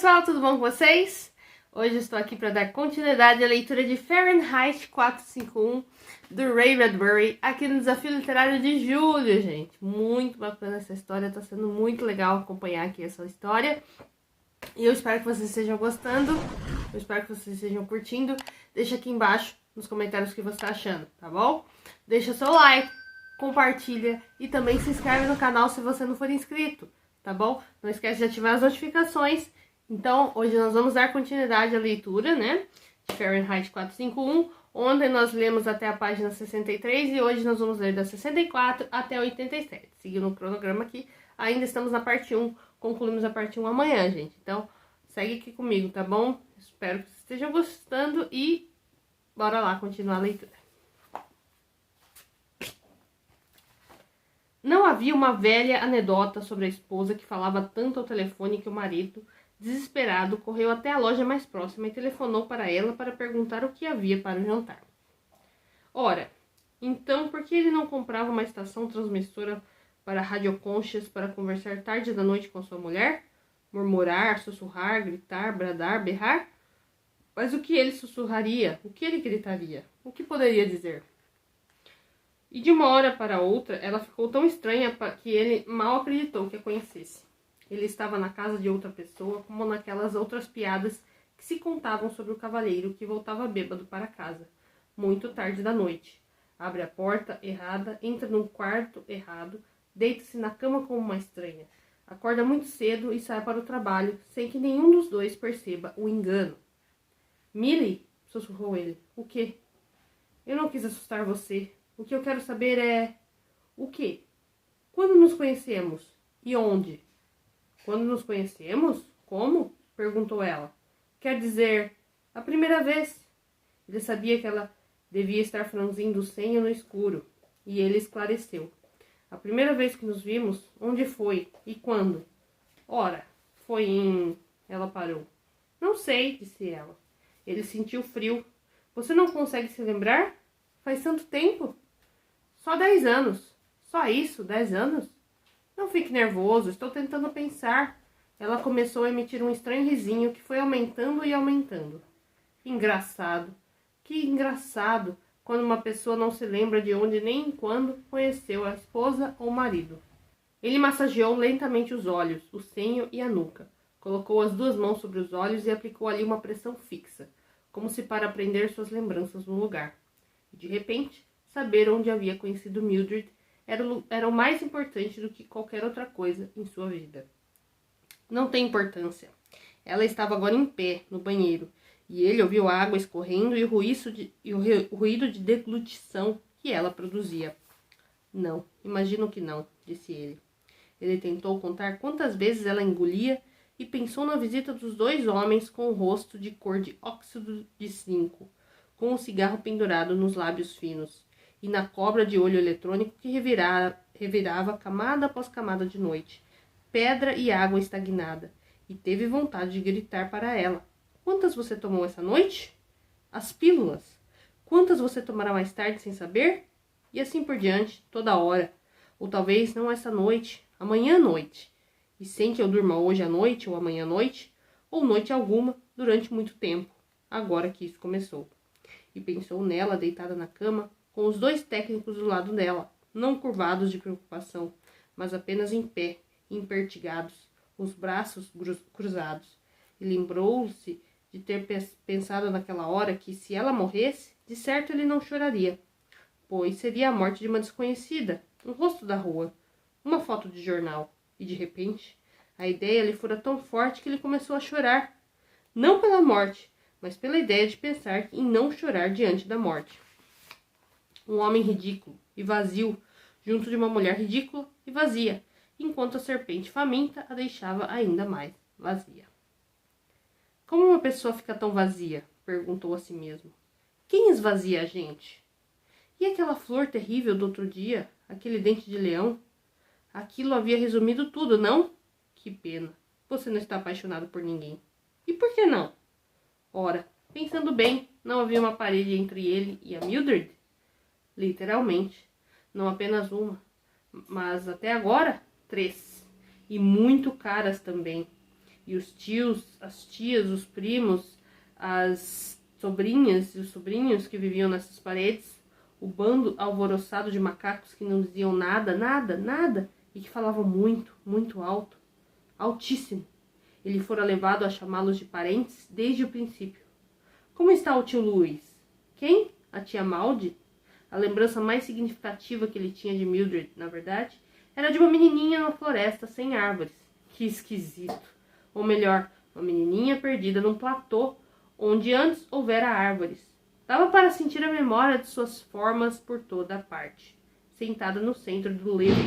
pessoal, tudo bom com vocês? Hoje eu estou aqui para dar continuidade à leitura de Fahrenheit 451 do Ray Bradbury aqui no Desafio Literário de Julho, gente. Muito bacana essa história, tá sendo muito legal acompanhar aqui essa história. E eu espero que vocês estejam gostando, eu espero que vocês estejam curtindo. Deixa aqui embaixo nos comentários o que você está achando, tá bom? Deixa seu like, compartilha e também se inscreve no canal se você não for inscrito, tá bom? Não esquece de ativar as notificações. Então, hoje nós vamos dar continuidade à leitura, né, de Fahrenheit 451. Ontem nós lemos até a página 63 e hoje nós vamos ler da 64 até a 87. Seguindo o cronograma aqui, ainda estamos na parte 1, concluímos a parte 1 amanhã, gente. Então, segue aqui comigo, tá bom? Espero que vocês estejam gostando e bora lá continuar a leitura. Não havia uma velha anedota sobre a esposa que falava tanto ao telefone que o marido, desesperado, correu até a loja mais próxima e telefonou para ela para perguntar o que havia para o jantar. Ora, então por que ele não comprava uma estação transmissora para radioconchas para conversar tarde da noite com sua mulher? Murmurar, sussurrar, gritar, bradar, berrar? Mas o que ele sussurraria? O que ele gritaria? O que poderia dizer? E de uma hora para outra, ela ficou tão estranha que ele mal acreditou que a conhecesse. Ele estava na casa de outra pessoa, como naquelas outras piadas que se contavam sobre o cavalheiro que voltava bêbado para casa, muito tarde da noite. Abre a porta errada, entra num quarto errado, deita-se na cama como uma estranha. Acorda muito cedo e sai para o trabalho, sem que nenhum dos dois perceba o engano. Millie, sussurrou ele. O quê? Eu não quis assustar você. O que eu quero saber é... O quê? Quando nos conhecemos? E onde? Quando nos conhecemos? Como? Perguntou ela. Quer dizer, a primeira vez. Ele sabia que ela devia estar franzindo o senho no escuro, e ele esclareceu. A primeira vez que nos vimos, onde foi? E quando? Ora, foi em... Ela parou. Não sei, disse ela. Ele sentiu frio. Você não consegue se lembrar? Faz tanto tempo? Só 10 anos. Só isso, 10 anos? Não fique nervoso, estou tentando pensar. Ela começou a emitir um estranho risinho que foi aumentando e aumentando. Engraçado. Que engraçado quando uma pessoa não se lembra de onde nem quando conheceu a esposa ou o marido. Ele massageou lentamente os olhos, o senho e a nuca. Colocou as duas mãos sobre os olhos e aplicou ali uma pressão fixa, como se para prender suas lembranças no lugar. E de repente, saber onde havia conhecido Mildred era o mais importante do que qualquer outra coisa em sua vida. Não tem importância. Ela estava agora em pé, no banheiro, e ele ouviu a água escorrendo e o ruído de deglutição que ela produzia. Não, imagino que não, disse ele. Ele tentou contar quantas vezes ela engolia e pensou na visita dos dois homens com o rosto de cor de óxido de zinco, com o cigarro pendurado nos lábios finos, e na cobra de olho eletrônico que revirava camada após camada de noite, pedra e água estagnada, e teve vontade de gritar para ela. Quantas você tomou essa noite? As pílulas. Quantas você tomará mais tarde sem saber? E assim por diante, toda hora. Ou talvez não essa noite, amanhã à noite. E sem que eu durma hoje à noite ou amanhã à noite, ou noite alguma, durante muito tempo, agora que isso começou. E pensou nela deitada na cama, com os dois técnicos do lado dela, não curvados de preocupação, mas apenas em pé, impertigados, os braços cruzados. E lembrou-se de ter pensado naquela hora que, se ela morresse, de certo ele não choraria, pois seria a morte de uma desconhecida, um rosto da rua, uma foto de jornal. E, de repente, a ideia lhe fora tão forte que ele começou a chorar, não pela morte, mas pela ideia de pensar em não chorar diante da morte. Um homem ridículo e vazio, junto de uma mulher ridícula e vazia, enquanto a serpente faminta a deixava ainda mais vazia. Como uma pessoa fica tão vazia? Perguntou a si mesmo. Quem esvazia a gente? E aquela flor terrível do outro dia, aquele dente de leão? Aquilo havia resumido tudo, não? Que pena, você não está apaixonado por ninguém. E por que não? Ora, pensando bem, não havia uma parede entre ele e a Mildred? Literalmente, não apenas uma, mas até agora 3, e muito caras também. E os tios, as tias, os primos, as sobrinhas e os sobrinhos que viviam nessas paredes, o bando alvoroçado de macacos que não diziam nada, nada, nada, e que falavam muito, muito alto, altíssimo. Ele fora levado a chamá-los de parentes desde o princípio. Como está o tio Luiz? Quem? A tia Maldi? A lembrança mais significativa que ele tinha de Mildred, na verdade, era de uma menininha na floresta sem árvores. Que esquisito! Ou melhor, uma menininha perdida num platô onde antes houvera árvores. Dava para sentir a memória de suas formas por toda a parte. Sentada no centro do levo.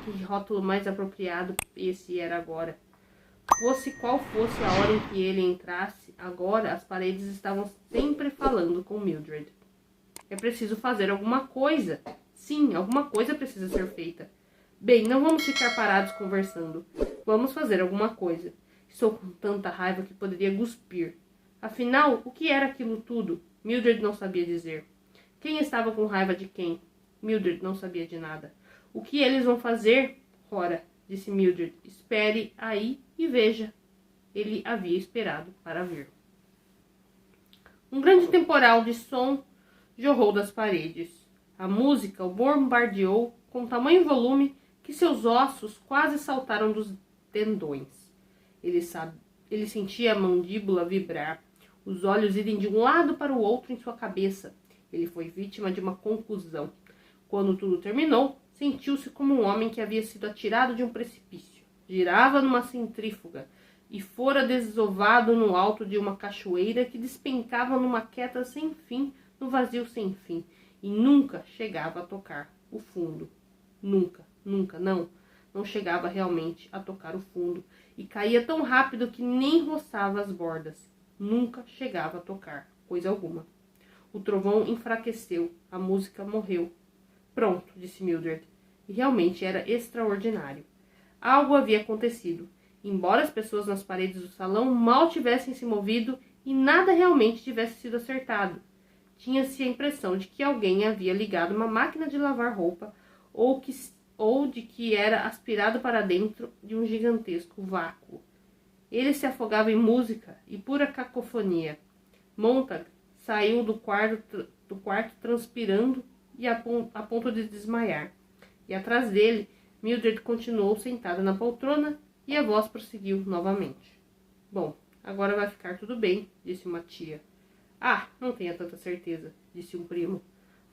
Que rótulo mais apropriado esse era agora. Fosse qual fosse a hora em que ele entrasse, agora as paredes estavam sempre falando com Mildred. É preciso fazer alguma coisa. Sim, alguma coisa precisa ser feita. Bem, não vamos ficar parados conversando. Vamos fazer alguma coisa. Estou com tanta raiva que poderia cuspir. Afinal, o que era aquilo tudo? Mildred não sabia dizer. Quem estava com raiva de quem? Mildred não sabia de nada. O que eles vão fazer? Ora, disse Mildred, espere aí e veja. Ele havia esperado para ver. Um grande temporal de som jorrou das paredes. A música o bombardeou com tamanho volume que seus ossos quase saltaram dos tendões. Ele sentia a mandíbula vibrar, os olhos irem de um lado para o outro em sua cabeça. Ele foi vítima de uma concussão. Quando tudo terminou, sentiu-se como um homem que havia sido atirado de um precipício. Girava numa centrífuga e fora desovado no alto de uma cachoeira que despencava numa queda sem fim, no vazio sem fim, e nunca chegava a tocar o fundo. Nunca, não chegava realmente a tocar o fundo, e caía tão rápido que nem roçava as bordas. Nunca chegava a tocar coisa alguma. O trovão enfraqueceu, a música morreu. Pronto, disse Mildred, e realmente era extraordinário. Algo havia acontecido, embora as pessoas nas paredes do salão mal tivessem se movido e nada realmente tivesse sido acertado. Tinha-se a impressão de que alguém havia ligado uma máquina de lavar roupa ou de que era aspirado para dentro de um gigantesco vácuo. Ele se afogava em música e pura cacofonia. Montag saiu do quarto transpirando e a ponto de desmaiar. E atrás dele, Mildred continuou sentada na poltrona e a voz prosseguiu novamente. Bom, agora vai ficar tudo bem, disse uma tia. Ah, não tenha tanta certeza, disse um primo.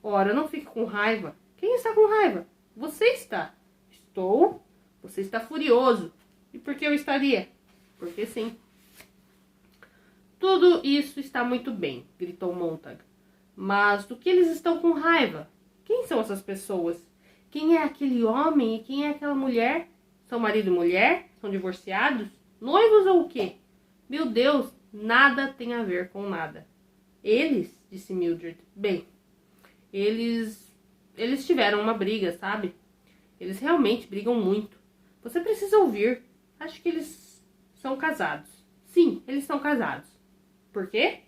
Ora, não fique com raiva. Quem está com raiva? Você está. Estou? Você está furioso. E por que eu estaria? Porque sim. Tudo isso está muito bem, gritou Montag. Mas do que eles estão com raiva? Quem são essas pessoas? Quem é aquele homem e quem é aquela mulher? São marido e mulher? São divorciados? Noivos ou o quê? Meu Deus, nada tem a ver com nada. Eles, disse Mildred, bem, eles tiveram uma briga, sabe? Eles realmente brigam muito. Você precisa ouvir. Acho que eles são casados. Sim, eles são casados. Por quê?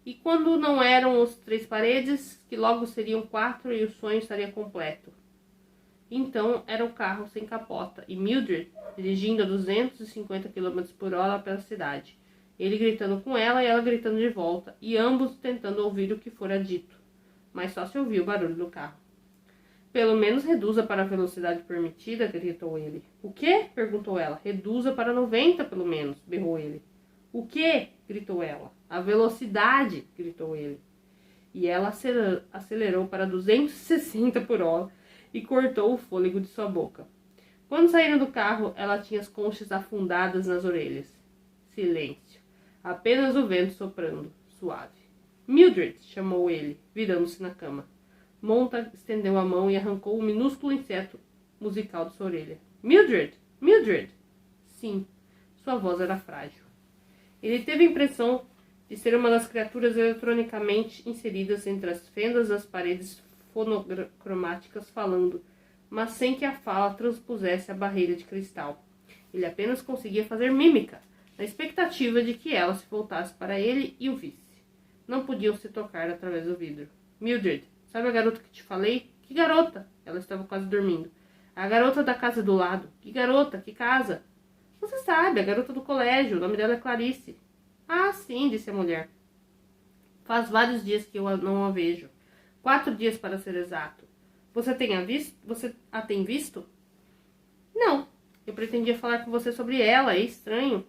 E quando não eram os 3 paredes, que logo seriam 4 e o sonho estaria completo. Então era o carro sem capota e Mildred dirigindo a 250 km por hora pela cidade. Ele gritando com ela e ela gritando de volta, e ambos tentando ouvir o que fora dito. Mas só se ouviu o barulho do carro. Pelo menos reduza para a velocidade permitida, gritou ele. O quê? Perguntou ela. Reduza para 90, pelo menos, berrou ele. O quê? Gritou ela. A velocidade, gritou ele. E ela acelerou para 260 por hora e cortou o fôlego de sua boca. Quando saíram do carro, ela tinha as conchas afundadas nas orelhas. Silêncio. Apenas o vento soprando, suave. Mildred, chamou ele, virando-se na cama. Montag estendeu a mão e arrancou um minúsculo inseto musical de sua orelha. Mildred! Mildred! Sim, sua voz era frágil. Ele teve a impressão de ser uma das criaturas eletronicamente inseridas entre as fendas das paredes fonocromáticas falando, mas sem que a fala transpusesse a barreira de cristal. Ele apenas conseguia fazer mímica, na expectativa de que ela se voltasse para ele e o visse. Não podiam se tocar através do vidro. Mildred, sabe a garota que te falei? Que garota? Ela estava quase dormindo. A garota da casa do lado. Que garota? Que casa? Você sabe, a garota do colégio, o nome dela é Clarice. Ah, sim, disse a mulher. Faz vários dias que eu não a vejo. 4 dias para ser exato. Você a tem visto? Não. Eu pretendia falar com você sobre ela, é estranho.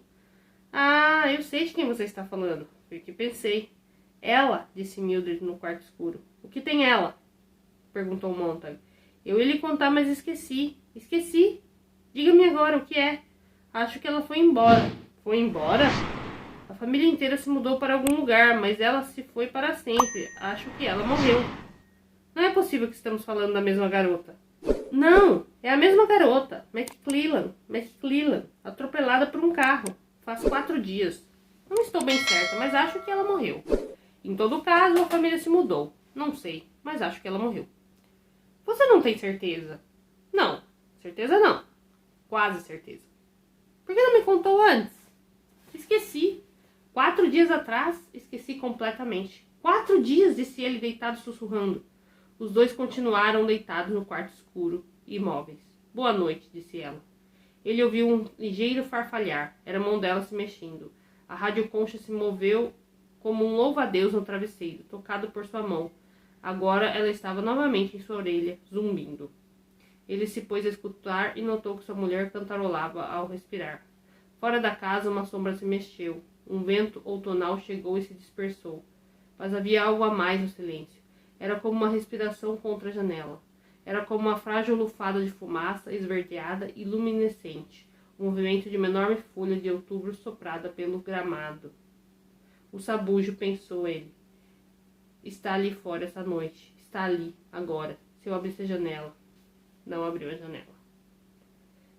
Ah, eu sei de quem você está falando. Foi o que pensei. Ela, disse Mildred no quarto escuro. O que tem ela? Perguntou Montag. Eu ia lhe contar, mas esqueci. Esqueci. Diga-me agora o que é. Acho que ela foi embora. Foi embora? A família inteira se mudou para algum lugar, mas ela se foi para sempre. Acho que ela morreu. Não é possível que estamos falando da mesma garota. Não, é a mesma garota. McClellan, atropelada por um carro. Faz 4 dias. Não estou bem certa, mas acho que ela morreu. Em todo caso, a família se mudou. Não sei, mas acho que ela morreu. Você não tem certeza? Não, certeza não. Quase certeza. Por que não me contou antes? Esqueci. 4 dias atrás, esqueci completamente. 4 dias, disse ele deitado sussurrando. Os dois continuaram deitados no quarto escuro, imóveis. Boa noite, disse ela. Ele ouviu um ligeiro farfalhar. Era a mão dela se mexendo. A radioconcha se moveu como um louva-a-Deus no travesseiro, tocado por sua mão. Agora ela estava novamente em sua orelha, zumbindo. Ele se pôs a escutar e notou que sua mulher cantarolava ao respirar. Fora da casa, uma sombra se mexeu. Um vento outonal chegou e se dispersou. Mas havia algo a mais no silêncio. Era como uma respiração contra a janela. Era como uma frágil lufada de fumaça esverdeada e luminescente. O movimento de uma enorme folha de outubro soprada pelo gramado. O sabujo, pensou ele. Está ali fora essa noite. Está ali, agora. Se eu abrisse a janela. Não abriu a janela.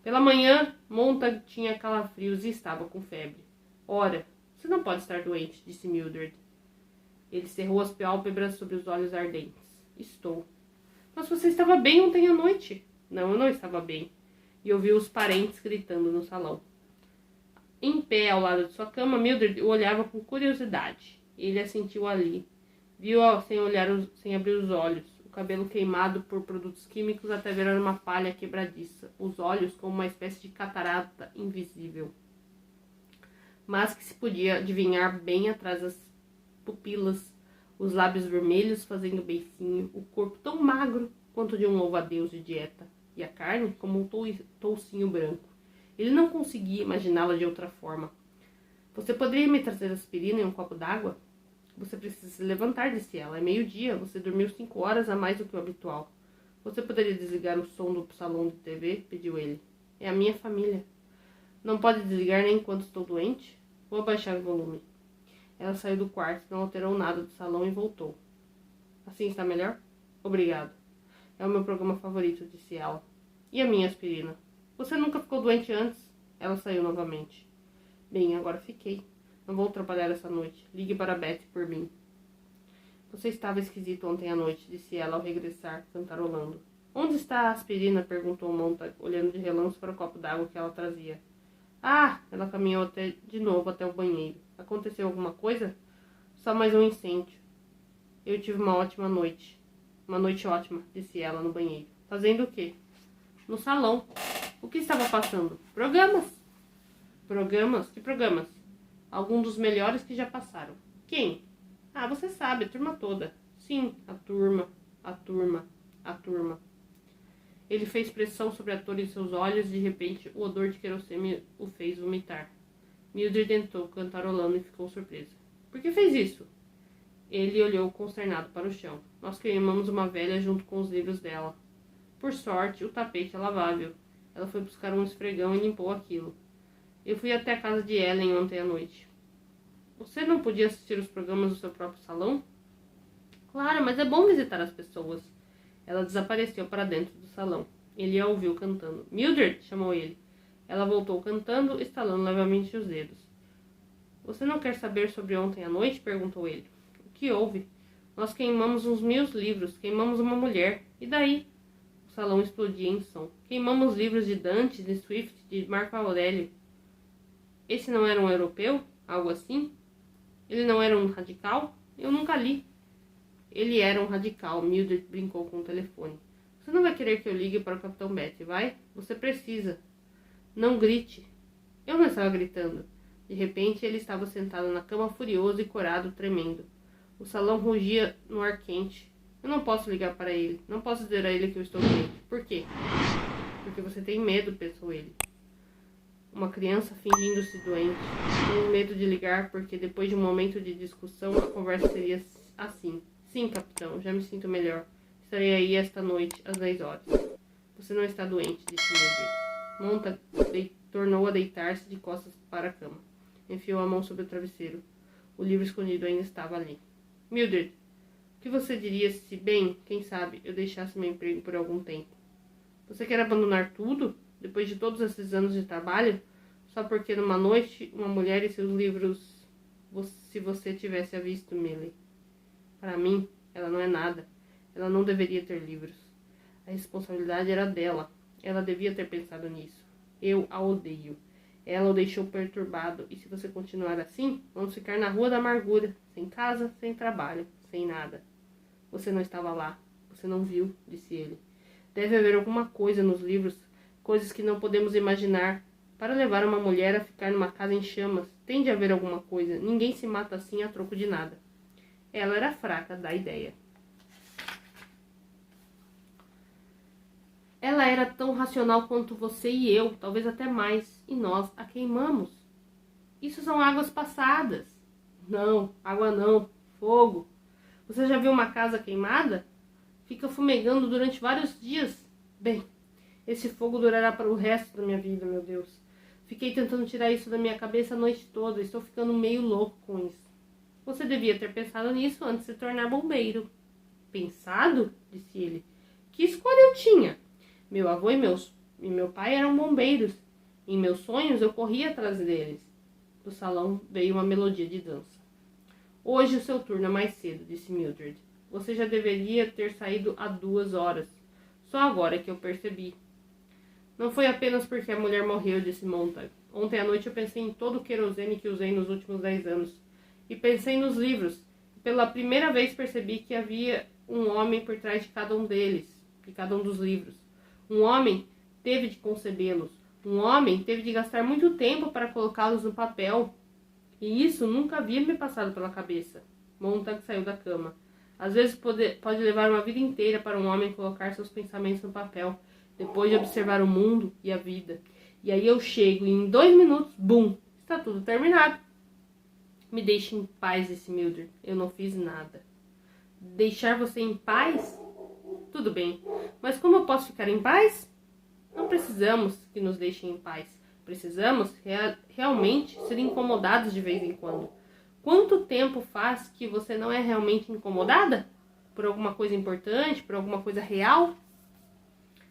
Pela manhã, Montag tinha calafrios e estava com febre. Ora, você não pode estar doente, disse Mildred. Ele cerrou as pálpebras sobre os olhos ardentes. Estou. Mas você estava bem ontem à noite. Não, eu não estava bem. E ouviu os parentes gritando no salão. Em pé ao lado de sua cama, Mildred o olhava com curiosidade. Ele a sentiu ali. Viu-a sem abrir os olhos, o cabelo queimado por produtos químicos até virar uma palha quebradiça, os olhos como uma espécie de catarata invisível, mas que se podia adivinhar bem atrás das pupilas, os lábios vermelhos fazendo beicinho, o corpo tão magro quanto de um louva-a-Deus de dieta, e a carne como um toucinho branco. Ele não conseguia imaginá-la de outra forma. Você poderia me trazer aspirina e um copo d'água? Você precisa se levantar, disse ela. É meio-dia, você dormiu 5 horas a mais do que o habitual. Você poderia desligar o som do salão de TV? Pediu ele. É a minha família. Não pode desligar nem enquanto estou doente? Vou abaixar o volume. Ela saiu do quarto, não alterou nada do salão e voltou. Assim está melhor? Obrigado. É o meu programa favorito, disse ela. E a minha aspirina? Você nunca ficou doente antes? Ela saiu novamente. Bem, agora fiquei. Não vou trabalhar essa noite. Ligue para Betty por mim. Você estava esquisito ontem à noite, disse ela ao regressar, cantarolando. Onde está a aspirina? Perguntou Montag, olhando de relance para o copo d'água que ela trazia. Ah! Ela caminhou de novo até o banheiro. Aconteceu alguma coisa? Só mais um incêndio. Eu tive uma ótima noite. Uma noite ótima, disse ela no banheiro. Fazendo o quê? No salão. O que estava passando? Programas. Programas? Que programas? Alguns dos melhores que já passaram. Quem? Ah, você sabe, a turma toda. Sim, a turma. Ele fez pressão sobre a torre em seus olhos e de repente o odor de querosene o fez vomitar. Mildred entrou cantarolando e ficou surpresa. Por que fez isso? Ele olhou consternado para o chão. Nós queimamos uma velha junto com os livros dela. Por sorte, o tapete é lavável. Ela foi buscar um esfregão e limpou aquilo. Eu fui até a casa de Ellen ontem à noite. Você não podia assistir os programas do seu próprio salão? Claro, mas é bom visitar as pessoas. Ela desapareceu para dentro do salão. Ele a ouviu cantando. Mildred, chamou ele. Ela voltou cantando, estalando levemente os dedos. Você não quer saber sobre ontem à noite? Perguntou ele. O que houve? Nós queimamos uns 1000 livros, queimamos uma mulher. E daí? O salão explodia em som. Queimamos livros de Dante, de Swift, de Marco Aurélio. Esse não era um europeu? Algo assim? Ele não era um radical? Eu nunca li. Ele era um radical. Mildred brincou com o telefone. Você não vai querer que eu ligue para o Capitão Betty, vai? Você precisa. Não grite. Eu não estava gritando. De repente, ele estava sentado na cama furioso e corado, tremendo. O salão rugia no ar quente. Eu não posso ligar para ele. Não posso dizer a ele que eu estou doente. Por quê? Porque você tem medo, pensou ele. Uma criança fingindo-se doente. Tenho medo de ligar porque depois de um momento de discussão a conversa seria assim. Sim, capitão, já me sinto melhor. Estarei aí esta noite, às 10 horas. Você não está doente, disse Mildred. Monta tornou a deitar-se de costas para a cama. Enfiou a mão sobre o travesseiro. O livro escondido ainda estava ali. Mildred, o que você diria se, bem, quem sabe, eu deixasse meu emprego por algum tempo? Você quer abandonar tudo? Depois de todos esses anos de trabalho, só porque numa noite uma mulher e seus livros, se você tivesse a visto, Millie. Para mim, ela não é nada. Ela não deveria ter livros. A responsabilidade era dela. Ela devia ter pensado nisso. Eu a odeio. Ela o deixou perturbado, e se você continuar assim, vamos ficar na rua da amargura, sem casa, sem trabalho, sem nada. Você não estava lá. Você não viu, disse ele. Deve haver alguma coisa nos livros, coisas que não podemos imaginar. Para levar uma mulher a ficar numa casa em chamas, tem de haver alguma coisa. Ninguém se mata assim a troco de nada. Ela era fraca da ideia. Ela era tão racional quanto você e eu, talvez até mais, e nós a queimamos. Isso são águas passadas. Não, água não, fogo. Você já viu uma casa queimada? Fica fumegando durante vários dias. Bem, esse fogo durará para o resto da minha vida, meu Deus. Fiquei tentando tirar isso da minha cabeça a noite toda. Estou ficando meio louco com isso. Você devia ter pensado nisso antes de se tornar bombeiro. Pensado? Disse ele. Que escolha eu tinha? Meu avô e meu pai eram bombeiros. Em meus sonhos eu corria atrás deles. Do salão veio uma melodia de dança. Hoje o seu turno é mais cedo, disse Mildred. Você já deveria ter saído há 2 horas. Só agora que eu percebi. Não foi apenas porque a mulher morreu, disse Montag. Ontem à noite eu pensei em todo o querosene que usei nos últimos 10 anos. E pensei nos livros. E pela primeira vez percebi que havia um homem por trás de cada um deles, de cada um dos livros. Um homem teve de concebê-los. Um homem teve de gastar muito tempo para colocá-los no papel. E isso nunca havia me passado pela cabeça. Montag saiu da cama. Às vezes pode levar uma vida inteira para um homem colocar seus pensamentos no papel, depois de observar o mundo e a vida. E aí eu chego e em 2 minutos, bum, está tudo terminado. Me deixe em paz, disse Mildred. Eu não fiz nada. Deixar você em paz? Tudo bem, mas como eu posso ficar em paz? Não precisamos que nos deixem em paz. Precisamos realmente ser incomodados de vez em quando. Quanto tempo faz que você não é realmente incomodada? Por alguma coisa importante? Por alguma coisa real?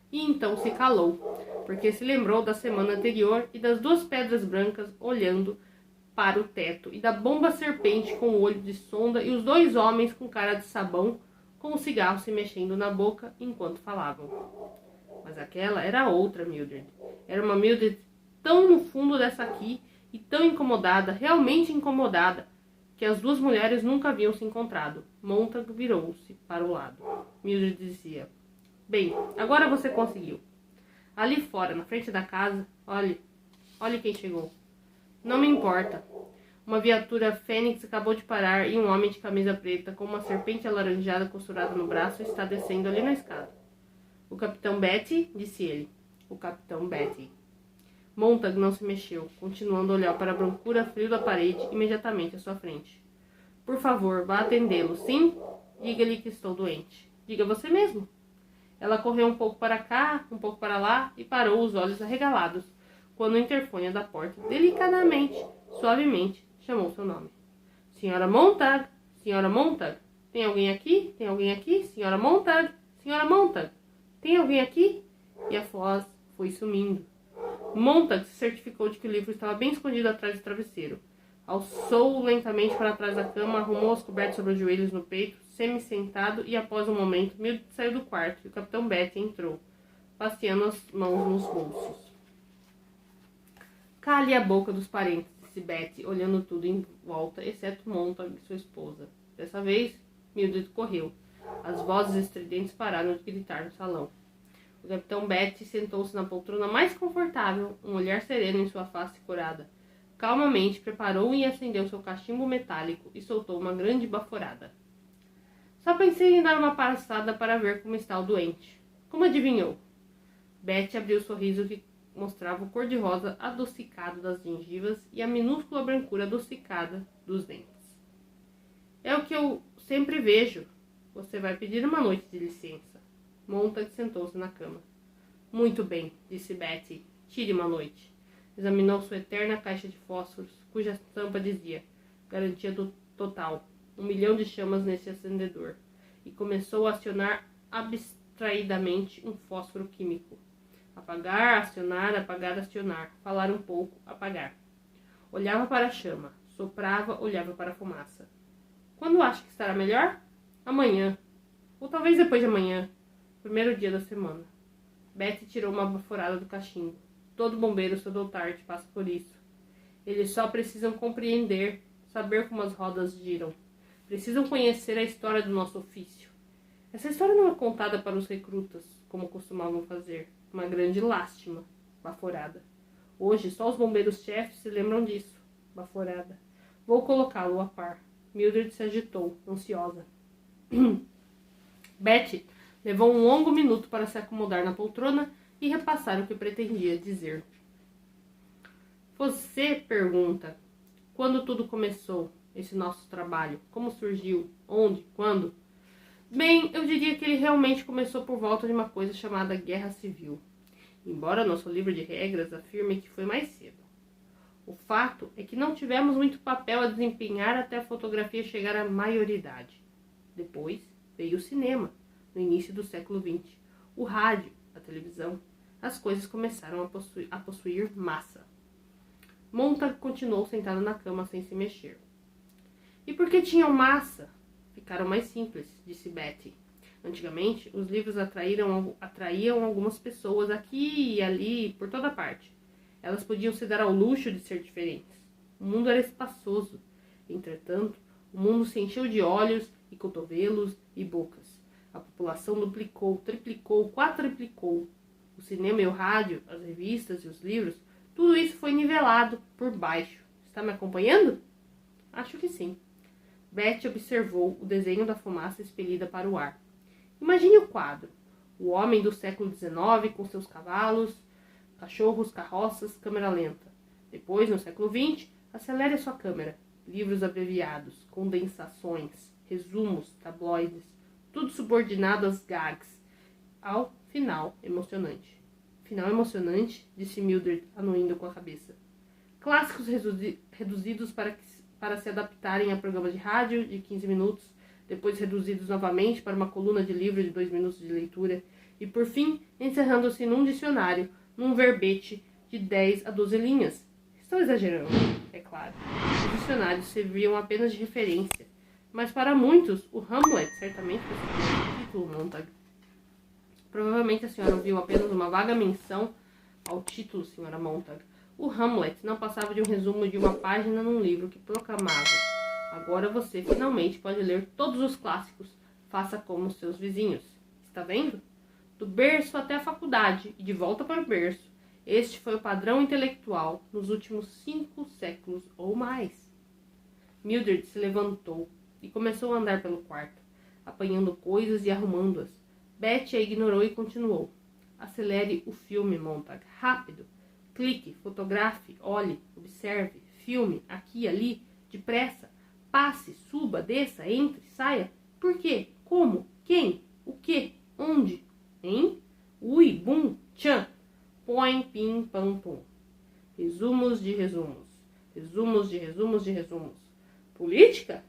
E então se calou, porque se lembrou da semana anterior e das 2 pedras brancas olhando para o teto, e da bomba serpente com o olho de sonda e os 2 homens com cara de sabão, com o cigarro se mexendo na boca enquanto falavam. Mas aquela era outra Mildred. Era uma Mildred tão no fundo dessa aqui e tão incomodada, realmente incomodada, que as 2 mulheres nunca haviam se encontrado. Montag virou-se para o lado. Mildred dizia: Bem, agora você conseguiu. Ali fora, na frente da casa, olhe quem chegou. Não me importa. Uma viatura Fênix acabou de parar e um homem de camisa preta com uma serpente alaranjada costurada no braço está descendo ali na escada. O capitão Betty, disse ele. O capitão Betty. Montag não se mexeu, continuando a olhar para a brancura frio da parede imediatamente à sua frente. Por favor, vá atendê-lo, sim? Diga-lhe que estou doente. Diga você mesmo. Ela correu um pouco para cá, um pouco para lá e parou, os olhos arregalados, quando o interfone da porta, delicadamente, suavemente, chamou seu nome. Senhora Montag! Senhora Montag! Tem alguém aqui? Tem alguém aqui? Senhora Montag! Senhora Montag! Tem alguém aqui? E a voz foi sumindo. Montag se certificou de que o livro estava bem escondido atrás do travesseiro. Alçou-o lentamente para trás da cama, arrumou as cobertas sobre os joelhos no peito, semi-sentado, e após um momento, Mildred saiu do quarto e o capitão Betty entrou, passeando as mãos nos bolsos. Cale a boca dos parentes, disse Betty, olhando tudo em volta, exceto Montag e sua esposa. Dessa vez, Mildred correu. As vozes estridentes pararam de gritar no salão. O O capitão Betty sentou-se na poltrona mais confortável, um olhar sereno em sua face curada. Calmamente preparou e acendeu seu cachimbo metálico e soltou uma grande baforada. Só pensei em dar uma passada para ver como está o doente. Como adivinhou? Betty abriu o sorriso que mostrava o cor-de-rosa adocicado das gengivas e a minúscula brancura adocicada dos dentes. É o que eu sempre vejo. Você vai pedir uma noite de licença. Montag sentou-se na cama. Muito bem, disse Betty. Tire uma noite. Examinou sua eterna caixa de fósforos, cuja tampa dizia garantia total, 1 milhão de chamas nesse acendedor, e começou a acionar abstraidamente um fósforo químico. Apagar, acionar, apagar, acionar. Falar um pouco, apagar. Olhava para a chama, soprava, olhava para a fumaça. Quando acha que estará melhor? Amanhã. Ou talvez depois de amanhã. Primeiro dia da semana. Betty tirou uma baforada do cachimbo. Todo bombeiro cedo ou tarde passa por isso. Eles só precisam compreender, saber como as rodas giram. Precisam conhecer a história do nosso ofício. Essa história não é contada para os recrutas, como costumavam fazer. Uma grande lástima. Baforada. Hoje só os bombeiros-chefes se lembram disso. Baforada. Vou colocá-lo a par. Mildred se agitou, ansiosa. Betty levou um longo minuto para se acomodar na poltrona e repassar o que pretendia dizer. Você pergunta, quando tudo começou, esse nosso trabalho? Como surgiu? Onde? Quando? Bem, eu diria que ele realmente começou por volta de uma coisa chamada Guerra Civil. Embora nosso livro de regras afirme que foi mais cedo. O fato é que não tivemos muito papel a desempenhar até a fotografia chegar à maioridade. Depois veio o cinema, no início do século XX. O rádio, a televisão. As coisas começaram a possuir massa. Montag continuou sentado na cama sem se mexer. E por que tinham massa? Ficaram mais simples, disse Betty. Antigamente, os livros atraíam algumas pessoas aqui e ali, por toda parte. Elas podiam se dar ao luxo de ser diferentes. O mundo era espaçoso. Entretanto, o mundo se encheu de olhos e cotovelos e bocas. A população duplicou, triplicou, quadruplicou. O cinema e o rádio, as revistas e os livros, tudo isso foi nivelado por baixo. Está me acompanhando? Acho que sim. Betty observou o desenho da fumaça expelida para o ar. Imagine o quadro. O homem do século XIX com seus cavalos, cachorros, carroças, câmera lenta. Depois, no século XX, acelere a sua câmera. Livros abreviados, condensações, resumos, tabloides, tudo subordinado às gags. Ao final emocionante. Final emocionante, disse Mildred, anuindo com a cabeça. Clássicos reduzidos para se adaptarem a programas de rádio de 15 minutos, depois reduzidos novamente para uma coluna de livro de 2 minutos de leitura, e por fim, encerrando-se num dicionário, num verbete de 10 a 12 linhas. Estou exagerando, é claro. Os dicionários serviam apenas de referência, mas para muitos, o Hamlet certamente foi o título Montag. Provavelmente a senhora ouviu apenas uma vaga menção ao título, senhora Montag. O Hamlet não passava de um resumo de uma página num livro que proclamava: agora você finalmente pode ler todos os clássicos, faça como seus vizinhos. Está vendo? Do berço até a faculdade e de volta para o berço. Este foi o padrão intelectual nos últimos 5 séculos ou mais. Mildred se levantou e começou a andar pelo quarto, apanhando coisas e arrumando-as. Betty a ignorou e continuou. Acelere o filme, Montag. Rápido. Clique, fotografe, olhe, observe, filme, aqui, ali, depressa. Passe, suba, desça, entre, saia. Por quê? Como? Quem? O quê? Onde? Hein? Ui, bum, tchan. Põe, pim, pam, pum. Resumos de resumos. Resumos de resumos de resumos. Política?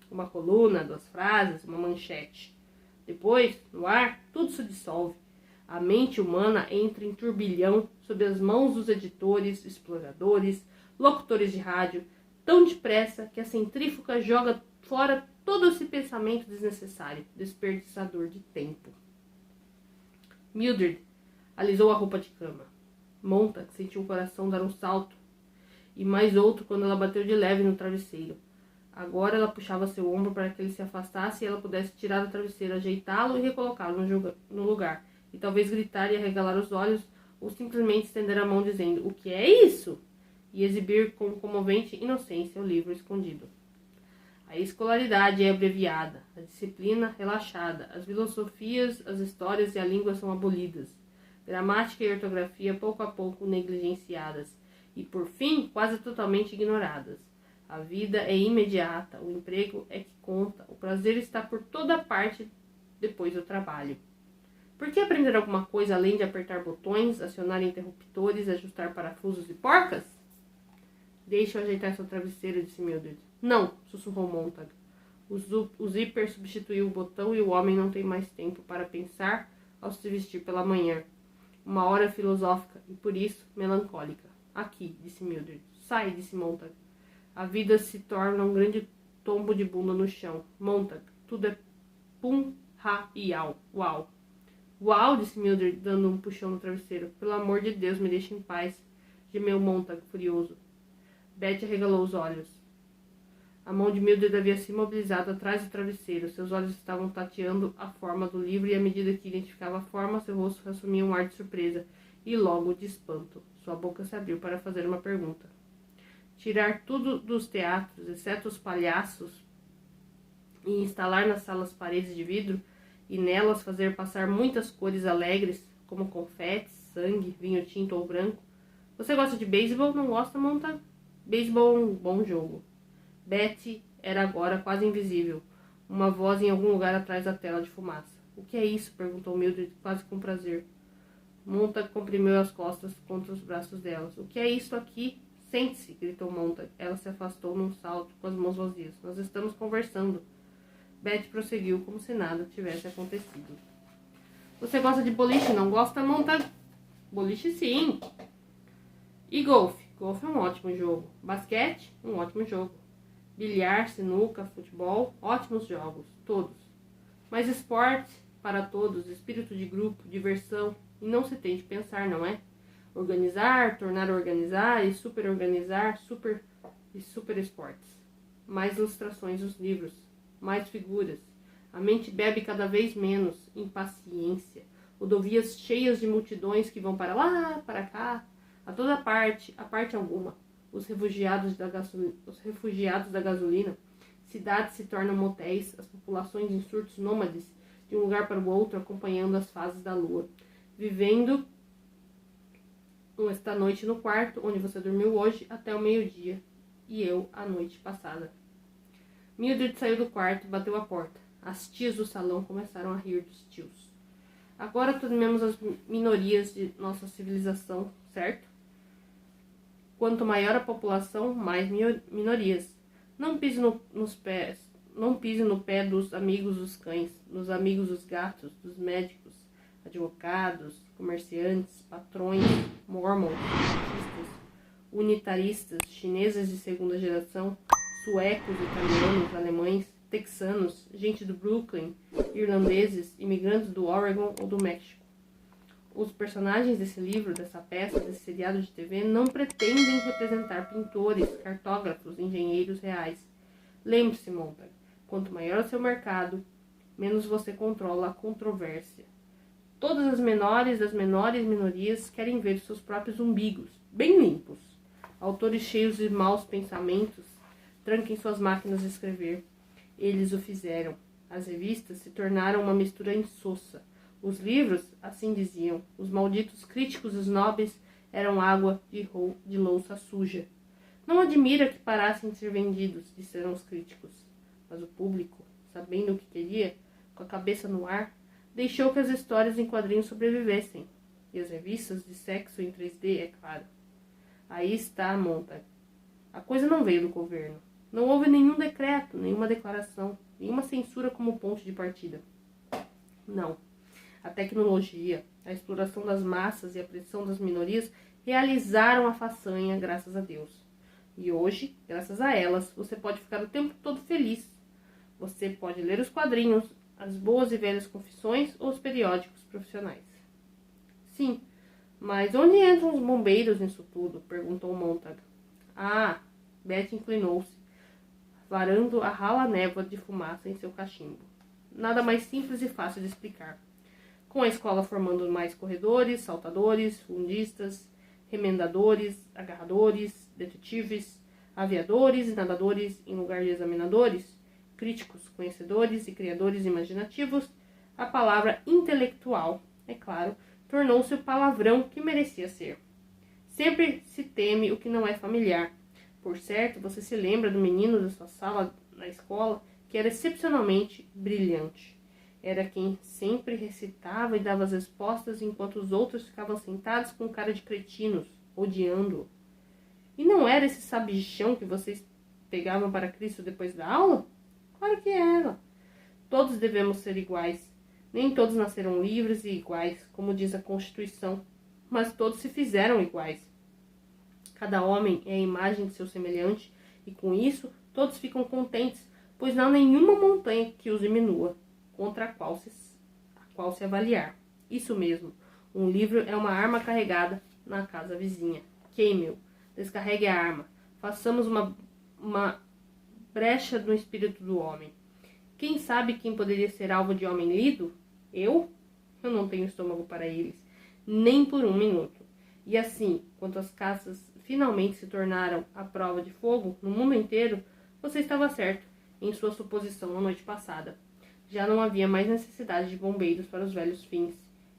Uma coluna, 2 frases, uma manchete. Depois, no ar, tudo se dissolve. A mente humana entra em turbilhão sob as mãos dos editores, exploradores, locutores de rádio, tão depressa que a centrífuga joga fora todo esse pensamento desnecessário, desperdiçador de tempo. Mildred alisou a roupa de cama. Montag sentiu o coração dar um salto, e mais outro quando ela bateu de leve no travesseiro. Agora ela puxava seu ombro para que ele se afastasse e ela pudesse tirar o travesseiro, ajeitá-lo e recolocá-lo no lugar, e talvez gritar e arregalar os olhos, ou simplesmente estender a mão dizendo, o que é isso? E exibir com comovente inocência o livro escondido. A escolaridade é abreviada, a disciplina relaxada, as filosofias, as histórias e a língua são abolidas, gramática e ortografia pouco a pouco negligenciadas e, por fim, quase totalmente ignoradas. A vida é imediata, o emprego é que conta, o prazer está por toda parte depois do trabalho. Por que aprender alguma coisa além de apertar botões, acionar interruptores, ajustar parafusos e porcas? Deixe eu ajeitar seu travesseiro, disse Mildred. Não, sussurrou Montag. O zíper substituiu o botão e o homem não tem mais tempo para pensar ao se vestir pela manhã. Uma hora filosófica e, por isso, melancólica. Aqui, disse Mildred. Sai, disse Montag. A vida se torna um grande tombo de bunda no chão. Montag, tudo é pum, ha e au. Uau. Uau, disse Mildred, dando um puxão no travesseiro. Pelo amor de Deus, me deixe em paz, gemeu Montag, furioso. Betty arregalou os olhos. A mão de Mildred havia se imobilizado atrás do travesseiro. Seus olhos estavam tateando a forma do livro e, à medida que identificava a forma, seu rosto assumia um ar de surpresa e logo de espanto. Sua boca se abriu para fazer uma pergunta. Tirar tudo dos teatros, exceto os palhaços, e instalar nas salas paredes de vidro e nelas fazer passar muitas cores alegres, como confetes, sangue, vinho tinto ou branco. Você gosta de beisebol? Não gosta, Montag? Beisebol é um bom jogo. Betty era agora quase invisível. Uma voz em algum lugar atrás da tela de fumaça. O que é isso? Perguntou Mildred, quase com prazer. Montag comprimiu as costas contra os braços delas. O que é isso aqui? Sente-se, gritou Montag. Ela se afastou num salto, com as mãos vazias. Nós estamos conversando. Betty prosseguiu como se nada tivesse acontecido. Você gosta de boliche, não gosta, Montag? Boliche, sim. E golfe? Golfe é um ótimo jogo. Basquete? Um ótimo jogo. Bilhar, sinuca, futebol? Ótimos jogos. Todos. Mas esporte, para todos, espírito de grupo, diversão. E não se tente pensar, não é? Organizar, tornar a organizar e superorganizar, super esportes. Mais ilustrações nos livros. Mais figuras. A mente bebe cada vez menos. Impaciência. Rodovias cheias de multidões que vão para lá, para cá, a toda parte, a parte alguma. Os refugiados da gasolina. Cidades se tornam motéis, as populações em surtos nômades, de um lugar para o outro, acompanhando as fases da lua. Vivendo esta noite no quarto, onde você dormiu hoje, até o meio-dia. E eu, a noite passada. Mildred saiu do quarto e bateu a porta. As tias do salão começaram a rir dos tios. Agora tememos as minorias de nossa civilização, certo? Quanto maior a população, mais minorias. Não pise no pé dos amigos dos cães, dos amigos dos gatos, dos médicos, advogados, comerciantes, patrões, mormons, artistas, unitaristas, chineses de segunda geração, suecos, italianos, alemães, texanos, gente do Brooklyn, irlandeses, imigrantes do Oregon ou do México. Os personagens desse livro, dessa peça, desse seriado de TV não pretendem representar pintores, cartógrafos, engenheiros reais. Lembre-se, Montag, quanto maior o seu mercado, menos você controla a controvérsia. Todas as menores das menores minorias querem ver seus próprios umbigos, bem limpos. Autores cheios de maus pensamentos tranquem suas máquinas de escrever. Eles o fizeram. As revistas se tornaram uma mistura insossa. Os livros, assim diziam, os malditos críticos snobs eram água de louça suja. Não admira que parassem de ser vendidos, disseram os críticos. Mas o público, sabendo o que queria, com a cabeça no ar, deixou que as histórias em quadrinhos sobrevivessem. E as revistas de sexo em 3D, é claro. Aí está, Montag. A coisa não veio do governo. Não houve nenhum decreto, nenhuma declaração, nenhuma censura como ponto de partida. Não. A tecnologia, a exploração das massas e a pressão das minorias realizaram a façanha, graças a Deus. E hoje, graças a elas, você pode ficar o tempo todo feliz. Você pode ler os quadrinhos, as boas e velhas confissões ou os periódicos profissionais. Sim, mas onde entram os bombeiros nisso tudo? Perguntou Montag. Ah, Betty inclinou-se, varando a rala névoa de fumaça em seu cachimbo. Nada mais simples e fácil de explicar. com a escola formando mais corredores, saltadores, fundistas, remendadores, agarradores, detetives, aviadores e nadadores em lugar de examinadores, críticos, conhecedores e criadores imaginativos, a palavra intelectual, é claro, tornou-se o palavrão que merecia ser. Sempre se teme o que não é familiar. Por certo, você se lembra do menino da sua sala na escola que era excepcionalmente brilhante. Era quem sempre recitava e dava as respostas enquanto os outros ficavam sentados com cara de cretinos, odiando-o. E não era esse sabichão que vocês pegavam para Cristo depois da aula? Claro que era. Todos devemos ser iguais. Nem todos nasceram livres e iguais, como diz a Constituição, mas todos se fizeram iguais. Cada homem é a imagem de seu semelhante, e com isso todos ficam contentes, pois não há nenhuma montanha que os diminua, contra a qual se avaliar. Isso mesmo, um livro é uma arma carregada na casa vizinha. Queime-o, descarregue a arma, façamos uma brecha no espírito do homem. Quem sabe quem poderia ser alvo de homem lido? Eu? Eu não tenho estômago para eles, nem por um minuto. E assim, quando as caças finalmente se tornaram a prova de fogo no mundo inteiro, você estava certo em sua suposição na noite passada. Já não havia mais necessidade de bombeiros para os velhos fins.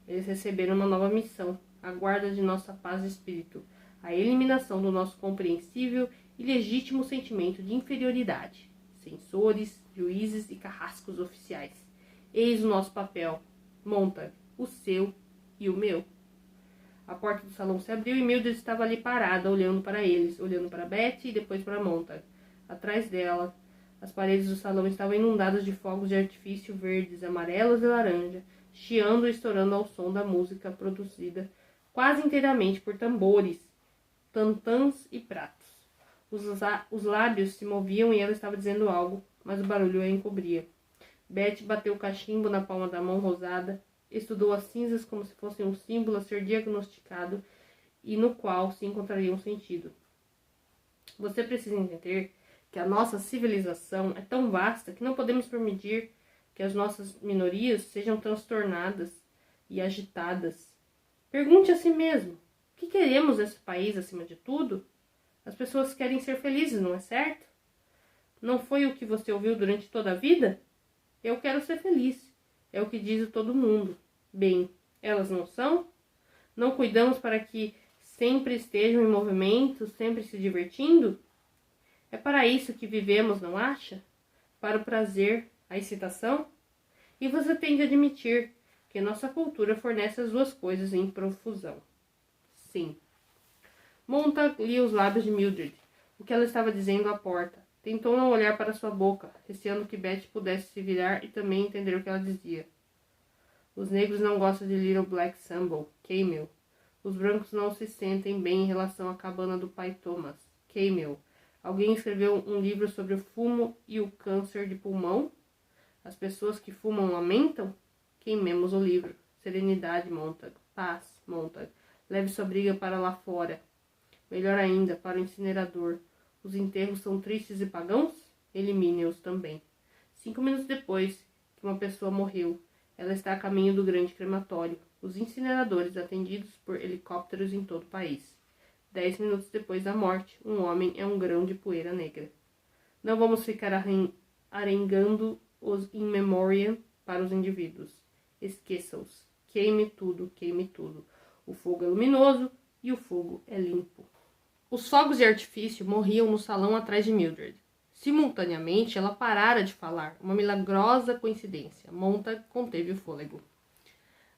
Eles receberam uma nova missão, a guarda de nossa paz de espírito, a eliminação do nosso compreensível e legítimo sentimento de inferioridade. Censores, juízes e carrascos oficiais. Eis o nosso papel. Montag, o seu e o meu. A porta do salão se abriu e Mildred estava ali parada, olhando para eles, olhando para Betty e depois para Montag. Atrás dela, as paredes do salão estavam inundadas de fogos de artifício verdes, amarelos e laranja, chiando e estourando ao som da música produzida quase inteiramente por tambores, tantãs e pratos. Os lábios se moviam e ela estava dizendo algo, mas o barulho a encobria. Betty bateu o cachimbo na palma da mão rosada, estudou as cinzas como se fossem um símbolo a ser diagnosticado e no qual se encontraria um sentido. Você precisa entender que a nossa civilização é tão vasta que não podemos permitir que as nossas minorias sejam transtornadas e agitadas. Pergunte a si mesmo, o que queremos nesse país acima de tudo? As pessoas querem ser felizes, não é certo? Não foi o que você ouviu durante toda a vida? Eu quero ser feliz. É o que diz todo mundo. Bem, elas não são? Não cuidamos para que sempre estejam em movimento, sempre se divertindo? É para isso que vivemos, não acha? Para o prazer, a excitação? E você tem de admitir que nossa cultura fornece as duas coisas em profusão. Sim. Montag lia os lábios de Mildred, o que ela estava dizendo à porta. Tentou não olhar para sua boca, receando que Betty pudesse se virar e também entender o que ela dizia. Os negros não gostam de Little Black Sambo, queime-o. Os brancos não se sentem bem em relação à cabana do pai Thomas, queime-o. Alguém escreveu um livro sobre o fumo e o câncer de pulmão? As pessoas que fumam lamentam? Queimemos o livro. Serenidade, Montag. Paz, Montag. Leve sua briga para lá fora. Melhor ainda, para o incinerador. Os enterros são tristes e pagãos? Elimine-os também. 5 minutos depois que uma pessoa morreu, ela está a caminho do grande crematório. Os incineradores atendidos por helicópteros em todo o país. 10 minutos depois da morte, um homem é um grão de poeira negra. Não vamos ficar arengando os in memoriam para os indivíduos. Esqueça-os. Queime tudo, queime tudo. O fogo é luminoso e o fogo é limpo. Os fogos de artifício morriam no salão atrás de Mildred. Simultaneamente, ela parara de falar. Uma milagrosa coincidência. Montag conteve o fôlego.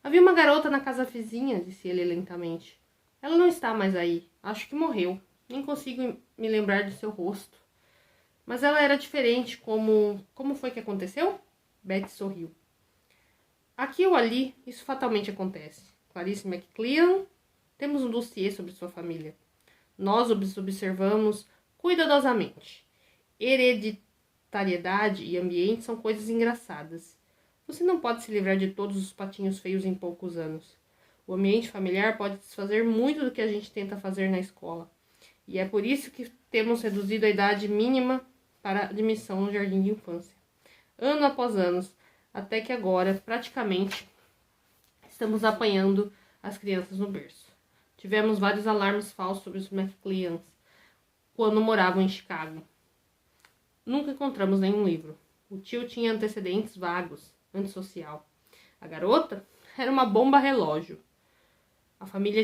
Havia uma garota na casa vizinha, disse ele lentamente. Ela não está mais aí. Acho que morreu. Nem consigo me lembrar de seu rosto. Mas ela era diferente. Como foi que aconteceu? Betty sorriu. Aqui ou ali, isso fatalmente acontece. Clarice McClean, temos um dossiê sobre sua família. Nós os observamos cuidadosamente. Hereditariedade e ambiente são coisas engraçadas. Você não pode se livrar de todos os patinhos feios em poucos anos. O ambiente familiar pode desfazer muito do que a gente tenta fazer na escola. E é por isso que temos reduzido a idade mínima para admissão no jardim de infância. Ano após ano, até que agora, praticamente, Estamos apanhando as crianças no berço. Tivemos vários alarmes falsos sobre os McLeans quando moravam em Chicago. Nunca encontramos nenhum livro. O tio tinha antecedentes vagos, antissocial. A garota era uma bomba relógio. A família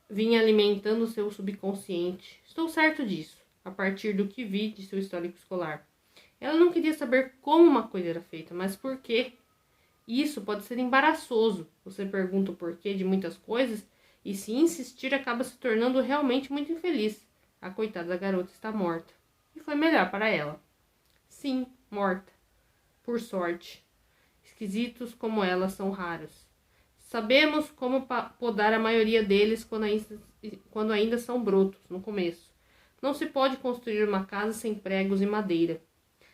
vinha alimentando seu subconsciente. Estou certo disso, a partir do que vi de seu histórico escolar. Ela não queria saber como uma coisa era feita, mas por quê. Isso pode ser embaraçoso. Você pergunta o porquê de muitas coisas e, se insistir, acaba se tornando realmente muito infeliz. A coitada da garota está morta. E foi melhor para ela. Sim, morta. Por sorte. Esquisitos como ela são raros. Sabemos como podar a maioria deles quando ainda são brotos, no começo. Não se pode construir uma casa sem pregos e madeira.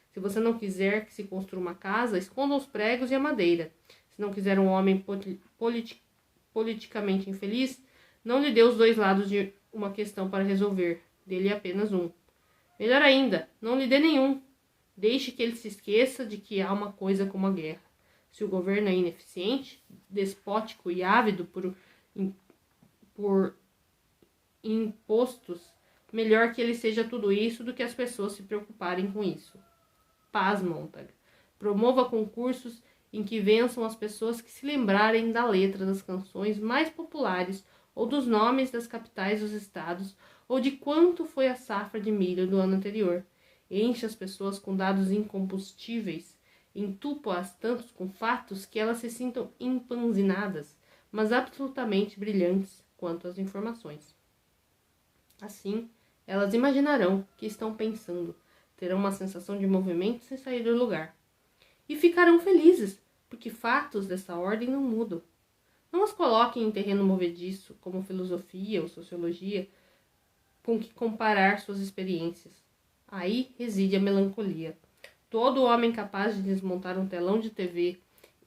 Se você não quiser que se construa uma casa, esconda os pregos e a madeira. Se não quiser um homem politicamente infeliz, não lhe dê os dois lados de uma questão para resolver. Dê-lhe apenas um. Melhor ainda, não lhe dê nenhum. Deixe que ele se esqueça de que há uma coisa como a guerra. Se o governo é ineficiente, despótico e ávido por impostos, melhor que ele seja tudo isso do que as pessoas se preocuparem com isso. Paz, Montag. Promova concursos em que vençam as pessoas que se lembrarem da letra das canções mais populares ou dos nomes das capitais dos estados ou de quanto foi a safra de milho do ano anterior. Enche as pessoas com dados incombustíveis, entupa-as tanto com fatos que elas se sintam empanzinadas, mas absolutamente brilhantes quanto as informações. Assim, elas imaginarão que estão pensando, terão uma sensação de movimento sem sair do lugar. E ficarão felizes, porque fatos dessa ordem não mudam. Não as coloquem em terreno movediço, como filosofia ou sociologia, com que comparar suas experiências. Aí reside a melancolia. Todo homem capaz de desmontar um telão de TV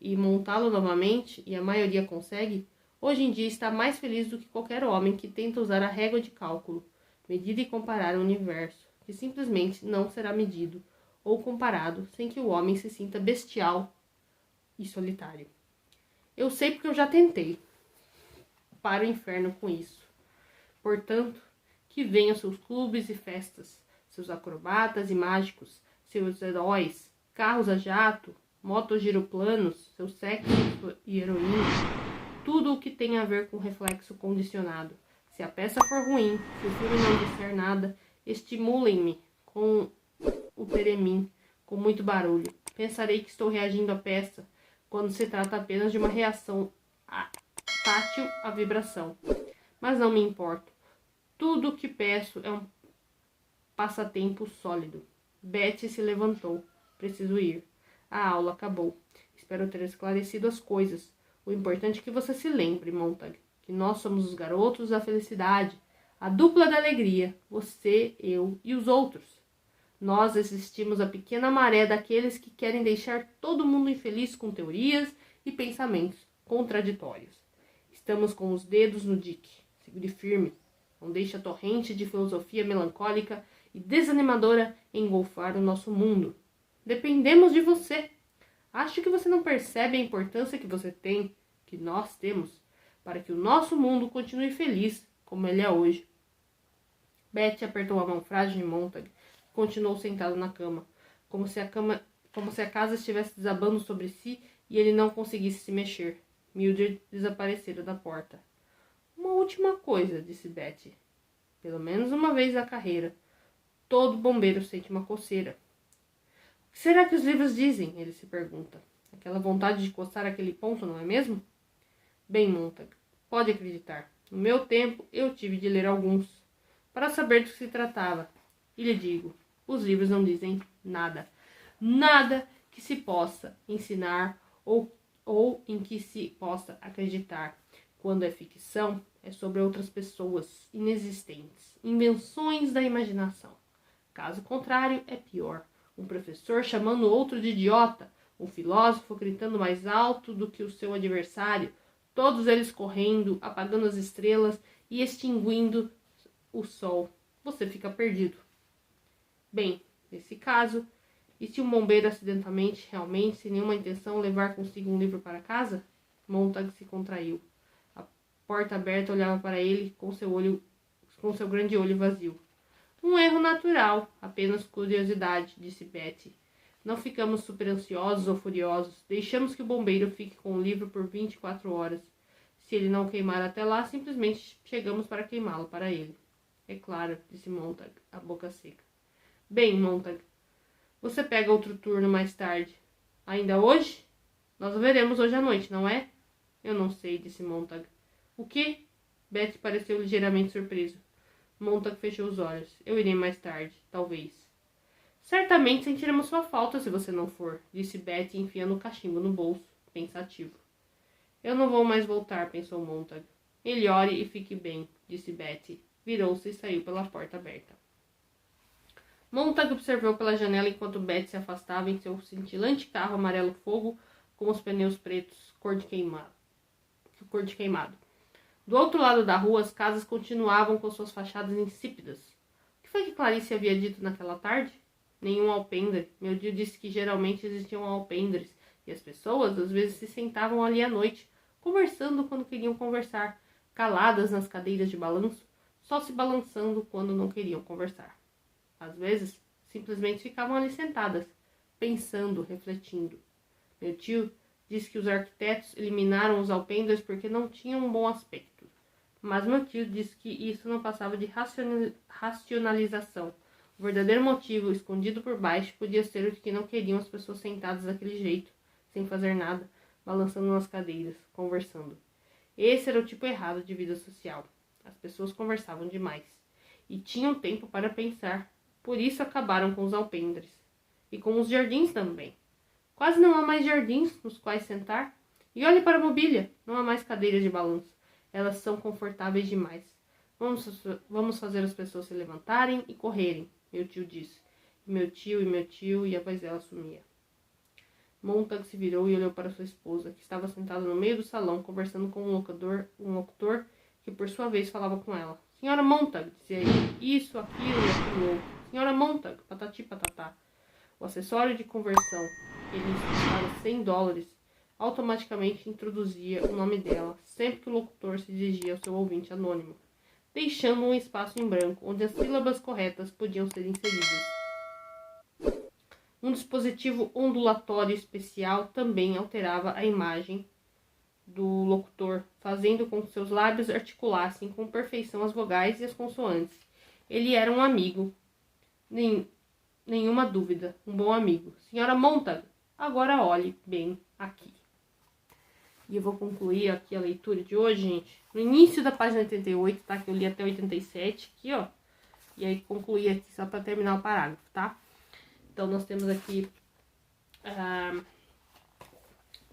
e montá-lo novamente, e a maioria consegue, hoje em dia está mais feliz do que qualquer homem que tenta usar a régua de cálculo, medir e comparar o universo, que simplesmente não será medido ou comparado sem que o homem se sinta bestial e solitário. Eu sei porque eu já tentei. Para o inferno com isso. Portanto, que venham seus clubes e festas, seus acrobatas e mágicos, seus heróis, carros a jato, motogiroplanos, seu sexo e heroína, tudo o que tem a ver com reflexo condicionado. Se a peça for ruim, se o filme não disser nada, estimulem-me com o teremin, com muito barulho. Pensarei que estou reagindo à peça, quando se trata apenas de uma reação tátil à vibração. Mas não me importo. Tudo o que peço é um passatempo sólido. Betty se levantou. Preciso ir. A aula acabou. Espero ter esclarecido as coisas. O importante é que você se lembre, Montag, que nós somos os garotos da felicidade, a dupla da alegria, você, eu e os outros. Nós resistimos à pequena maré daqueles que querem deixar todo mundo infeliz com teorias e pensamentos contraditórios. Estamos com os dedos no dique. Segure firme. Não deixe a torrente de filosofia melancólica e desanimadora engolfar o nosso mundo. Dependemos de você. Acho que você não percebe a importância que você tem, que nós temos, para que o nosso mundo continue feliz como ele é hoje. Betty apertou a mão frágil de Montag e continuou sentado na cama, como se a casa estivesse desabando sobre si e ele não conseguisse se mexer. Mildred desaparecera da porta. Uma última coisa, disse Betty. Pelo menos uma vez na carreira. Todo bombeiro sente uma coceira. O que será que os livros dizem? Ele se pergunta. Aquela vontade de coçar aquele ponto, não é mesmo? Bem, Montag, pode acreditar. No meu tempo, eu tive de ler alguns, para saber do que se tratava. E lhe digo, os livros não dizem nada. Nada que se possa ensinar ou em que se possa acreditar. Quando é ficção, é sobre outras pessoas inexistentes, invenções da imaginação. Caso contrário, é pior. Um professor chamando outro de idiota, um filósofo gritando mais alto do que o seu adversário, todos eles correndo, apagando as estrelas e extinguindo o sol. Você fica perdido. Bem, nesse caso, e se um bombeiro acidentalmente, realmente, sem nenhuma intenção, levar consigo um livro para casa? Montag se contraiu. A porta aberta olhava para ele com seu grande olho vazio. Um erro natural, apenas curiosidade, disse Betty. Não ficamos super ansiosos ou furiosos. Deixamos que o bombeiro fique com o livro por 24 horas. Se ele não queimar até lá, simplesmente chegamos para queimá-lo para ele. É claro, disse Montag, a boca seca. Bem, Montag, você pega outro turno mais tarde. Ainda hoje? Nós o veremos hoje à noite, não é? Eu não sei, disse Montag. O quê? Betty pareceu ligeiramente surpreso. Montag fechou os olhos. Eu irei mais tarde, talvez. Certamente sentiremos sua falta se você não for, disse Betty, enfiando o cachimbo no bolso, pensativo. Eu não vou mais voltar, pensou Montag. Melhore e fique bem, disse Betty. Virou-se e saiu pela porta aberta. Montag observou pela janela enquanto Betty se afastava em seu cintilante carro amarelo fogo com os pneus pretos, cor de queimado. Do outro lado da rua, as casas continuavam com suas fachadas insípidas. O que foi que Clarice havia dito naquela tarde? Nenhum alpendre. Meu tio disse que geralmente existiam alpendres, e as pessoas às vezes se sentavam ali à noite, conversando quando queriam conversar, caladas nas cadeiras de balanço, só se balançando quando não queriam conversar. Às vezes, simplesmente ficavam ali sentadas, pensando, refletindo. Meu tio disse que os arquitetos eliminaram os alpendres porque não tinham um bom aspecto. Mas meu tio disse que isso não passava de racionalização. O verdadeiro motivo, escondido por baixo, podia ser o de que não queriam as pessoas sentadas daquele jeito, sem fazer nada, balançando nas cadeiras, conversando. Esse era o tipo errado de vida social. As pessoas conversavam demais. E tinham tempo para pensar. Por isso acabaram com os alpendres. E com os jardins também. Quase não há mais jardins nos quais sentar. E olhe para a mobília. Não há mais cadeiras de balanço. Elas são confortáveis demais. Vamos fazer as pessoas se levantarem e correrem, meu tio disse. E meu tio, e a voz dela sumia. Montag se virou e olhou para sua esposa, que estava sentada no meio do salão, conversando com um locutor que por sua vez falava com ela. Senhora Montag, dizia ele, isso, aquilo e aquilo outro. Senhora Montag, patati patatá. O acessório de conversão, ele custava $100, automaticamente introduzia o nome dela, sempre que o locutor se dirigia ao seu ouvinte anônimo, deixando um espaço em branco, onde as sílabas corretas podiam ser inseridas. Um dispositivo ondulatório especial também alterava a imagem do locutor, fazendo com que seus lábios articulassem com perfeição as vogais e as consoantes. Ele era um amigo. Nenhuma dúvida, um bom amigo. Senhora Montag, agora olhe bem aqui. E eu vou concluir aqui a leitura de hoje, gente. No início da página 88, tá? Que eu li até 87, aqui, ó. E aí concluí aqui só para terminar o parágrafo, tá? Então, nós temos aqui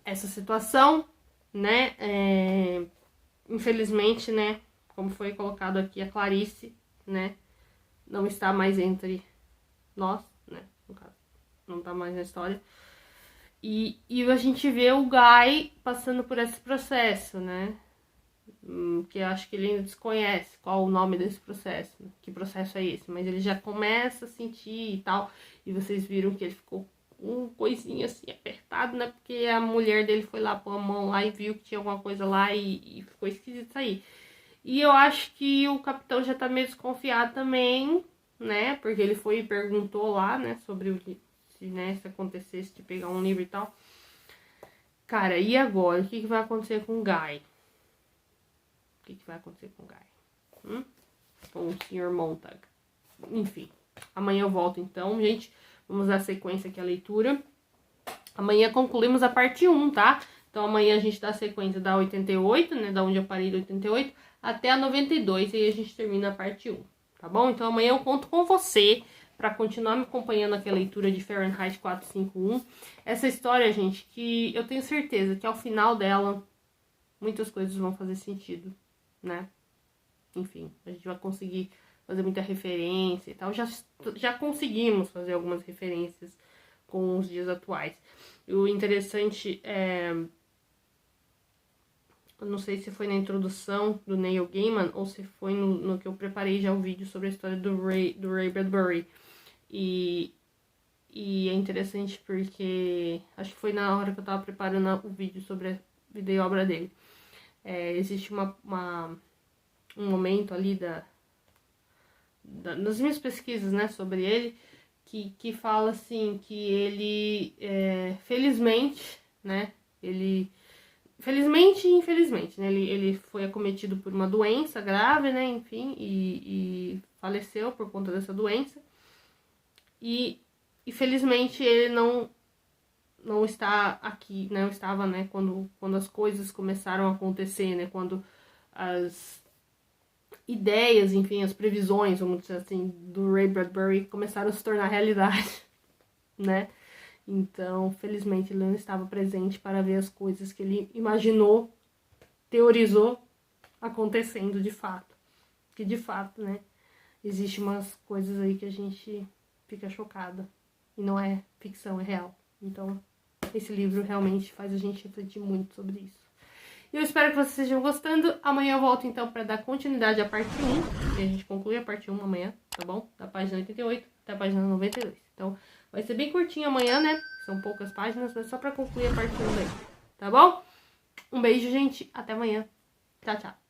essa situação, né? Infelizmente, né? Como foi colocado aqui, a Clarice, né? Não está mais entre nós, né? No caso, não tá mais na história. E a gente vê o Guy passando por esse processo, né? Que eu acho que ele ainda desconhece qual o nome desse processo, que processo é esse, mas ele já começa a sentir e tal, e vocês viram que ele ficou um coisinho assim apertado, né, porque a mulher dele foi lá pôr a mão lá e viu que tinha alguma coisa lá e ficou esquisito isso aí. E eu acho que o capitão já tá meio desconfiado também, né, porque ele foi e perguntou lá, né, sobre o que, se acontecesse de pegar um livro e tal. Cara, e agora? O que vai acontecer com o Guy? O que vai acontecer com o Guy? Com o Sr. Montag. Enfim, amanhã eu volto então, gente. Vamos dar sequência aqui à leitura. Amanhã concluímos a parte 1, tá? Então amanhã a gente dá a sequência da 88, né? Da onde eu parei da 88 até a 92. E aí a gente termina a parte 1, tá bom? Então amanhã eu conto com você para continuar me acompanhando aqui a leitura de Fahrenheit 451. Essa história, gente, que eu tenho certeza que ao final dela muitas coisas vão fazer sentido, né? Enfim, a gente vai conseguir fazer muita referência e tal. Já conseguimos fazer algumas referências com os dias atuais. E o interessante é... Eu não sei se foi na introdução do Neil Gaiman ou se foi no que eu preparei já o vídeo sobre a história do Ray Bradbury. E é interessante porque acho que foi na hora que eu tava preparando o vídeo sobre a vida e obra dele. Existe um momento ali nas minhas pesquisas, né, sobre ele, que fala assim, que ele, felizmente, né, felizmente e infelizmente, né, ele foi acometido por uma doença grave, né, enfim, e faleceu por conta dessa doença, e felizmente ele não está aqui, não estava, né, quando as coisas começaram a acontecer, né, quando as ideias, enfim, as previsões, vamos dizer assim, do Ray Bradbury começaram a se tornar realidade, né? Então, felizmente, ele não estava presente para ver as coisas que ele imaginou, teorizou, acontecendo de fato. Que de fato, né, existe umas coisas aí que a gente fica chocada. E não é ficção, é real. Então, esse livro realmente faz a gente refletir muito sobre isso. E eu espero que vocês estejam gostando. Amanhã eu volto então para dar continuidade à parte 1. E a gente conclui a parte 1 amanhã, tá bom? Da página 88 até a página 92. Então, vai ser bem curtinho amanhã, né? São poucas páginas, mas só para concluir a parte 1 daí. Tá bom? Um beijo, gente. Até amanhã. Tchau, tchau.